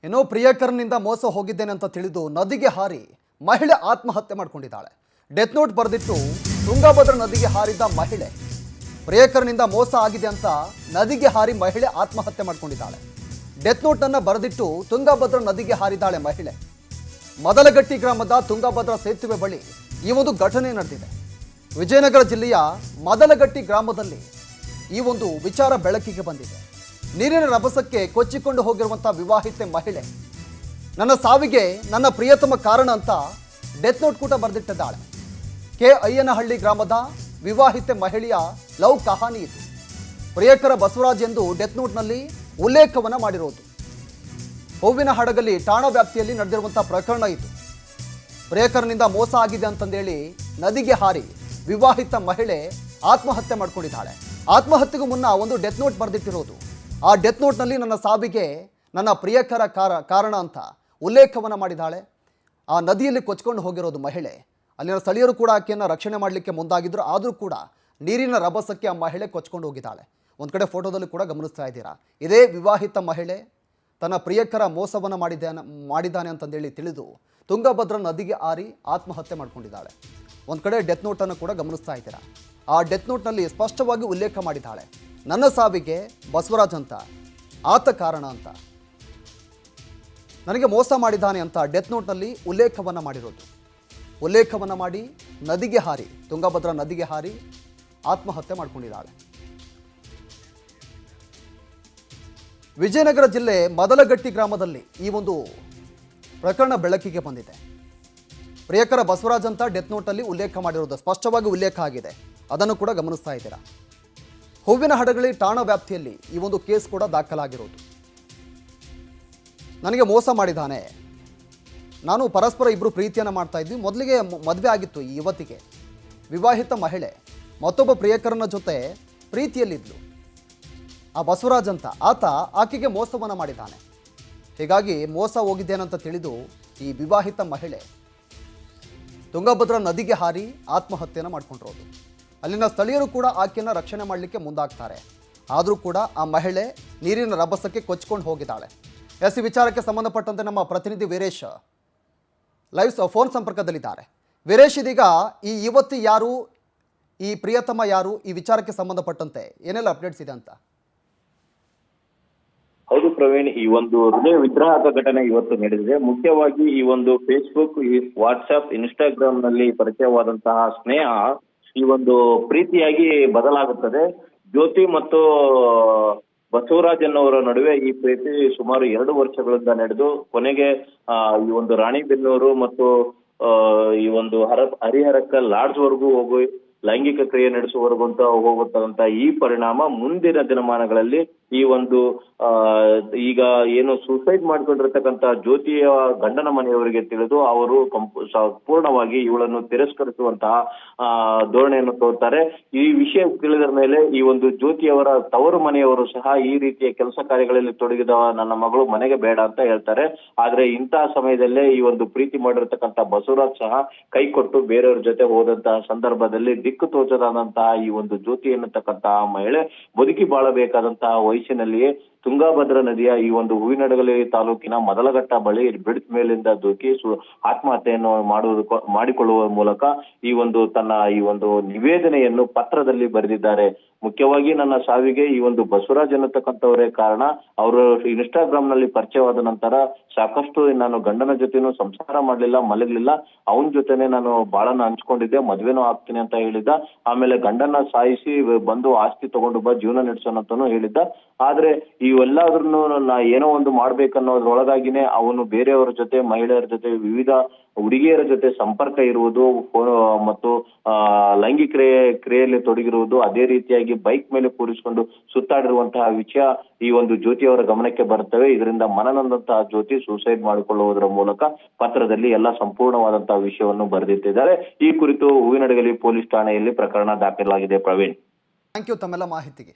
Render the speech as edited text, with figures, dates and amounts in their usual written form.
ಏನೋ ಪ್ರಿಯಕರನಿಂದ ಮೋಸ ಹೋಗಿದ್ದೇನೆ ಅಂತ ತಿಳಿದು ನದಿಗೆ ಹಾರಿ ಮಹಿಳೆ ಆತ್ಮಹತ್ಯೆ ಮಾಡಿಕೊಂಡಿದ್ದಾಳೆ. ಡೆತ್ ನೋಟ್ ಬರೆದಿಟ್ಟು ತುಂಗಭದ್ರಾ ನದಿಗೆ ಹಾರಿದ ಮಹಿಳೆ ಪ್ರಿಯಕರನಿಂದ ಮೋಸ ಆಗಿದೆ ಅಂತ ನದಿಗೆ ಹಾರಿ ಮಹಿಳೆ ಆತ್ಮಹತ್ಯೆ ಮಾಡಿಕೊಂಡಿದ್ದಾಳೆ. ಡೆತ್ ನೋಟ್ ಅನ್ನು ಬರೆದಿಟ್ಟು ತುಂಗಭದ್ರಾ ನದಿಗೆ ಹಾರಿದಾಳೆ ಮಹಿಳೆ. ಮದಲಗಟ್ಟಿ ಗ್ರಾಮದ ತುಂಗಭದ್ರಾ ಸೇತುವೆ ಬಳಿ ಈ ಒಂದು ಘಟನೆ ನಡೆದಿದೆ. ವಿಜಯನಗರ ಜಿಲ್ಲೆಯ ಮದಲಗಟ್ಟಿ ಗ್ರಾಮದಲ್ಲಿ ಈ ಒಂದು ವಿಚಾರ ಬೆಳಕಿಗೆ ಬಂದಿದೆ. ನೀರಿನ ರಭಸಕ್ಕೆ ಕೊಚ್ಚಿಕೊಂಡು ಹೋಗಿರುವಂಥ ವಿವಾಹಿತೆ ಮಹಿಳೆ ನನ್ನ ಸಾವಿಗೆ ನನ್ನ ಪ್ರಿಯತಮ ಕಾರಣ ಅಂತ ಡೆತ್ ನೋಟ್ ಕೂಡ ಬರೆದಿಟ್ಟಿದ್ದಾಳೆ. ಕೆ ಅಯ್ಯನಹಳ್ಳಿ ಗ್ರಾಮದ ವಿವಾಹಿತೆ ಮಹಿಳೆಯ ಲವ್ ಕಹಾನಿ ಇದು. ಪ್ರಿಯಕರ ಬಸವರಾಜ್ ಎಂದು ಡೆತ್ ನೋಟ್ನಲ್ಲಿ ಉಲ್ಲೇಖವನ್ನು ಮಾಡಿರೋದು. ಹೂವಿನ ಹಡಗಲಿ ಠಾಣಾ ವ್ಯಾಪ್ತಿಯಲ್ಲಿ ನಡೆದಿರುವಂಥ ಪ್ರಕರಣ ಇದು. ಪ್ರಿಯಕರನಿಂದ ಮೋಸ ಆಗಿದೆ ಅಂತಂದೇಳಿ ನದಿಗೆ ಹಾರಿ ವಿವಾಹಿತ ಮಹಿಳೆ ಆತ್ಮಹತ್ಯೆ ಮಾಡ್ಕೊಂಡಿದ್ದಾಳೆ. ಆತ್ಮಹತ್ಯೆಗೂ ಮುನ್ನ ಒಂದು ಡೆತ್ ನೋಟ್ ಬರೆದಿಟ್ಟಿರೋದು. ಆ ಡೆತ್ ನೋಟ್ನಲ್ಲಿ ನನ್ನ ಸಾವಿಗೆ ನನ್ನ ಪ್ರಿಯಕರ ಕಾರಣ ಅಂತ ಉಲ್ಲೇಖವನ್ನು ಮಾಡಿದ್ದಾಳೆ. ಆ ನದಿಯಲ್ಲಿ ಕೊಚ್ಕೊಂಡು ಹೋಗಿರೋದು ಮಹಿಳೆ. ಅಲ್ಲಿನ ಸ್ಥಳೀಯರು ಕೂಡ ಆಕೆಯನ್ನು ರಕ್ಷಣೆ ಮಾಡಲಿಕ್ಕೆ ಮುಂದಾಗಿದ್ದರು. ಆದರೂ ಕೂಡ ನೀರಿನ ರಭಸಕ್ಕೆ ಆ ಮಹಿಳೆ ಕೊಚ್ಕೊಂಡು ಹೋಗಿದ್ದಾಳೆ. ಒಂದು ಕಡೆ ಫೋಟೋದಲ್ಲಿ ಕೂಡ ಗಮನಿಸ್ತಾ ಇದ್ದೀರಾ. ಇದೇ ವಿವಾಹಿತ ಮಹಿಳೆ ತನ್ನ ಪ್ರಿಯಕರ ಮೋಸವನ್ನು ಮಾಡಿದ್ದಾನೆ ಅಂತಂದೇಳಿ ತಿಳಿದು ತುಂಗಭದ್ರಾ ನದಿಗೆ ಹಾರಿ ಆತ್ಮಹತ್ಯೆ ಮಾಡ್ಕೊಂಡಿದ್ದಾಳೆ. ಒಂದು ಕಡೆ ಡೆತ್ ನೋಟನ್ನು ಕೂಡ ಗಮನಿಸ್ತಾ ಇದ್ದೀರಾ. ಆ ಡೆತ್ ನೋಟ್ನಲ್ಲಿ ಸ್ಪಷ್ಟವಾಗಿ ಉಲ್ಲೇಖ ಮಾಡಿದ್ದಾಳೆ, ನನ್ನ ಸಾವಿಗೆ ಬಸವರಾಜ್ ಅಂತ ಆತ ಕಾರಣ ಅಂತ, ನನಗೆ ಮೋಸ ಮಾಡಿದ್ದಾನೆ ಅಂತ ಡೆತ್ ನೋಟ್ನಲ್ಲಿ ಉಲ್ಲೇಖವನ್ನು ಮಾಡಿರೋದು. ಉಲ್ಲೇಖವನ್ನು ಮಾಡಿ ನದಿಗೆ ಹಾರಿ ತುಂಗಭದ್ರಾ ನದಿಗೆ ಹಾರಿ ಆತ್ಮಹತ್ಯೆ ಮಾಡ್ಕೊಂಡಿದ್ದಾಳೆ. ವಿಜಯನಗರ ಜಿಲ್ಲೆ ಮದಲಗಟ್ಟಿ ಗ್ರಾಮದಲ್ಲಿ ಈ ಒಂದು ಪ್ರಕರಣ ಬೆಳಕಿಗೆ ಬಂದಿದೆ. ಪ್ರಿಯಕರ ಬಸವರಾಜ್ ಅಂತ ಡೆತ್ ನೋಟಲ್ಲಿ ಉಲ್ಲೇಖ ಮಾಡಿರೋದು ಸ್ಪಷ್ಟವಾಗಿ ಉಲ್ಲೇಖ ಆಗಿದೆ. ಅದನ್ನು ಕೂಡ ಗಮನಿಸ್ತಾ ಇದ್ದೀರಾ. ಹೂವಿನ ಹಡಗಲಿ ಠಾಣಾ ವ್ಯಾಪ್ತಿಯಲ್ಲಿ ಈ ಒಂದು ಕೇಸ್ ಕೂಡ ದಾಖಲಾಗಿರೋದು. ನನಗೆ ಮೋಸ ಮಾಡಿದ್ದಾನೆ, ನಾನು ಪರಸ್ಪರ ಇಬ್ಬರು ಪ್ರೀತಿಯನ್ನು ಮಾಡ್ತಾ ಇದ್ವಿ, ಮೊದಲಿಗೆ ಮದುವೆ ಆಗಿತ್ತು ಈ ಯುವತಿಗೆ. ವಿವಾಹಿತ ಮಹಿಳೆ ಮತ್ತೊಬ್ಬ ಪ್ರಿಯಕರನ ಜೊತೆ ಪ್ರೀತಿಯಲ್ಲಿದ್ಲು. ಆ ಬಸವರಾಜ್ ಅಂತ ಆತ ಆಕೆಗೆ ಮೋಸವನ್ನು ಮಾಡಿದ್ದಾನೆ. ಹೀಗಾಗಿ ಮೋಸ ಹೋಗಿದ್ದೇನಂತ ತಿಳಿದು ಈ ವಿವಾಹಿತ ಮಹಿಳೆ ತುಂಗಭದ್ರಾ ನದಿಗೆ ಹಾರಿ ಆತ್ಮಹತ್ಯೆಯನ್ನು ಮಾಡ್ಕೊಂಡಿರೋದು. ಅಲ್ಲಿನ ಸ್ಥಳೀಯರು ಕೂಡ ಆಕೆಯನ್ನು ರಕ್ಷಣೆ ಮಾಡಲಿಕ್ಕೆ ಮುಂದಾಗ್ತಾರೆ. ಆದರೂ ಕೂಡ ಆ ಮಹಿಳೆ ನೀರಿನ ರಭಸಕ್ಕೆ ಕೊಚ್ಕೊಂಡು ಹೋಗಿದ್ದಾಳೆ. ಈ ವಿಚಾರಕ್ಕೆ ಸಂಬಂಧಪಟ್ಟಂತೆ ನಮ್ಮ ಪ್ರತಿನಿಧಿ ವೀರೇಶ್ ಲೈವ್ ಫೋನ್ ಸಂಪರ್ಕದಲ್ಲಿದ್ದಾರೆ. ವೀರೇಶ್, ಇದೀಗ ಈ ಯುವತಿ ಯಾರು, ಈ ಪ್ರಿಯತಮ ಯಾರು, ಈ ವಿಚಾರಕ್ಕೆ ಸಂಬಂಧಪಟ್ಟಂತೆ ಏನೆಲ್ಲ ಅಪ್ಡೇಟ್ಸ್ ಇದೆ ಅಂತ? ಹೌದು ಪ್ರವೀಣ್, ಈ ಒಂದು ಹೃದಯ ವಿದ್ರಾಹಕ ಘಟನೆ ಇವತ್ತು ನಡೆದಿದೆ. ಮುಖ್ಯವಾಗಿ ಈ ಒಂದು ಫೇಸ್ಬುಕ್, ಈ ವಾಟ್ಸ್ಆಪ್, ಇನ್ಸ್ಟಾಗ್ರಾಮ್ ನಲ್ಲಿ ಪರಿಚಯವಾದಂತಹ ಸ್ನೇಹ ಈ ಒಂದು ಪ್ರೀತಿಯಾಗಿ ಬದಲಾಗುತ್ತದೆ. ಜ್ಯೋತಿ ಮತ್ತು ಬಸವರಾಜ್ ಅನ್ನೋರ ನಡುವೆ ಈ ಪ್ರೀತಿ ಸುಮಾರು 2 ವರ್ಷಗಳಿಂದ ನಡೆದು ಕೊನೆಗೆ ಈ ಒಂದು ರಾಣಿಬೆನ್ನೂರು ಮತ್ತು ಈ ಒಂದು ಹರಿಹರಕ್ಕ ಲಾಡ್ಜ್ ವರೆಗೂ ಹೋಗಿ ಲೈಂಗಿಕ ಕ್ರಿಯೆ ನಡೆಸುವವರೆಗೂ ಅಂತ ಹೋಗುತ್ತಂತ ಈ ಪರಿಣಾಮ ಮುಂದಿನ ದಿನಮಾನಗಳಲ್ಲಿ ಈ ಒಂದು ಈಗ ಏನು ಸೂಸೈಡ್ ಮಾಡ್ಕೊಂಡಿರ್ತಕ್ಕಂಥ ಜ್ಯೋತಿಯ ಗಂಡನ ಮನೆಯವರಿಗೆ ತಿಳಿದು ಅವರು ಪೂರ್ಣವಾಗಿ ಇವಳನ್ನು ತಿರಸ್ಕರಿಸುವಂತಹ ಧೋರಣೆಯನ್ನು ತೋರ್ತಾರೆ. ಈ ವಿಷಯ ತಿಳಿದ ಮೇಲೆ ಈ ಒಂದು ಜ್ಯೋತಿಯವರ ತವರು ಮನೆಯವರು ಸಹ ಈ ರೀತಿಯ ಕೆಲಸ ಕಾರ್ಯಗಳಲ್ಲಿ ತೊಡಗಿದ ನನ್ನ ಮಗಳು ಮನೆಗೆ ಬೇಡ ಅಂತ ಹೇಳ್ತಾರೆ. ಆದ್ರೆ ಇಂತಹ ಸಮಯದಲ್ಲೇ ಈ ಒಂದು ಪ್ರೀತಿ ಮಾಡಿರ್ತಕ್ಕಂಥ ಬಸವರಾಜ್ ಸಹ ಕೈ ಕೊಟ್ಟು ಬೇರೆಯವ್ರ ಜೊತೆ ಹೋದಂತಹ ಸಂದರ್ಭದಲ್ಲಿ ದಿಕ್ಕು ತೋಚದಾದಂತಹ ಈ ಒಂದು ಜ್ಯೋತಿ ಎನ್ನತಕ್ಕಂತಹ ಮಹಿಳೆ ಬದುಕಿ ಬಾಳಬೇಕಾದಂತಹ ವಯಸ್ಸಿನಲ್ಲಿಯೇ ತುಂಗಭದ್ರಾ ನದಿಯ ಈ ಒಂದು ಹೂವಿನಡಗಲಿ ತಾಲೂಕಿನ ಮದಲಘಟ್ಟ ಬಳಿ ಬ್ರಿಡ್ಜ್ ಮೇಲಿಂದ ದೂಕಿ ಆತ್ಮಹತ್ಯೆಯನ್ನು ಮಾಡಿಕೊಳ್ಳುವ ಮೂಲಕ ಈ ಒಂದು ನಿವೇದನೆಯನ್ನು ಪತ್ರದಲ್ಲಿ ಬರೆದಿದ್ದಾರೆ. ಮುಖ್ಯವಾಗಿ ನನ್ನ ಸಾವಿಗೆ ಈ ಒಂದು ಬಸವರಾಜ್ ಅನ್ನತಕ್ಕಂಥವರೇ ಕಾರಣ. ಅವರು ಇನ್ಸ್ಟಾಗ್ರಾಮ್ ನಲ್ಲಿ ಪರಿಚಯವಾದ ನಂತರ ಸಾಕಷ್ಟು ನಾನು ಗಂಡನ ಜೊತೆನೂ ಸಂಸಾರ ಮಾಡ್ಲಿಲ್ಲ, ಮಲಗಲಿಲ್ಲ, ಅವನ ಜೊತೆನೆ ನಾನು ಬಾಳನ್ನ ಹಂಚ್ಕೊಂಡಿದ್ದೆ, ಮದ್ವೆನೂ ಆಗ್ತೀನಿ ಅಂತ ಹೇಳಿದ್ದ. ಆಮೇಲೆ ಗಂಡನ ಸಾಯಿಸಿ ಬಂದು ಆಸ್ತಿ ತಗೊಂಡು ಬಾ ಜೀವನ ನಡೆಸೋಣ ಅಂತಾನು ಹೇಳಿದ್ದ. ಆದ್ರೆ ಇವೆಲ್ಲಾದ್ರೂ ನಾ ಏನೋ ಒಂದು ಮಾಡ್ಬೇಕನ್ನೋದ್ರೊಳಗಾಗಿನೇ ಅವನು ಬೇರೆಯವರ ಜೊತೆ, ಮಹಿಳೆಯರ ಜೊತೆ, ವಿವಿಧ ಹುಡುಗಿಯರ ಜೊತೆ ಸಂಪರ್ಕ ಇರುವುದು ಮತ್ತು ಲೈಂಗಿಕ ಕ್ರಿಯೆಯಲ್ಲಿ ತೊಡಗಿರುವುದು, ಅದೇ ರೀತಿಯಾಗಿ ಬೈಕ್ ಮೇಲೆ ಕೂರಿಸಿಕೊಂಡು ಸುತ್ತಾಡಿರುವಂತಹ ವಿಷಯ ಈ ಒಂದು ಜ್ಯೋತಿಯವರ ಗಮನಕ್ಕೆ ಬರ್ತವೆ. ಇದರಿಂದ ಮನನೊಂದಂತಹ ಜ್ಯೋತಿ ಸೂಸೈಡ್ ಮಾಡಿಕೊಳ್ಳುವುದರ ಮೂಲಕ ಪತ್ರದಲ್ಲಿ ಎಲ್ಲ ಸಂಪೂರ್ಣವಾದಂತಹ ವಿಷಯವನ್ನು ಬರೆದಿಟ್ಟಿದ್ದಾರೆ. ಈ ಕುರಿತು ಹೂವಿನಡಗಲಿ ಪೊಲೀಸ್ ಠಾಣೆಯಲ್ಲಿ ಪ್ರಕರಣ ದಾಖಲಾಗಿದೆ. ಪ್ರವೀಣ್, ಥ್ಯಾಂಕ್ ಯು ತಮ್ಮೆಲ್ಲ ಮಾಹಿತಿಗೆ.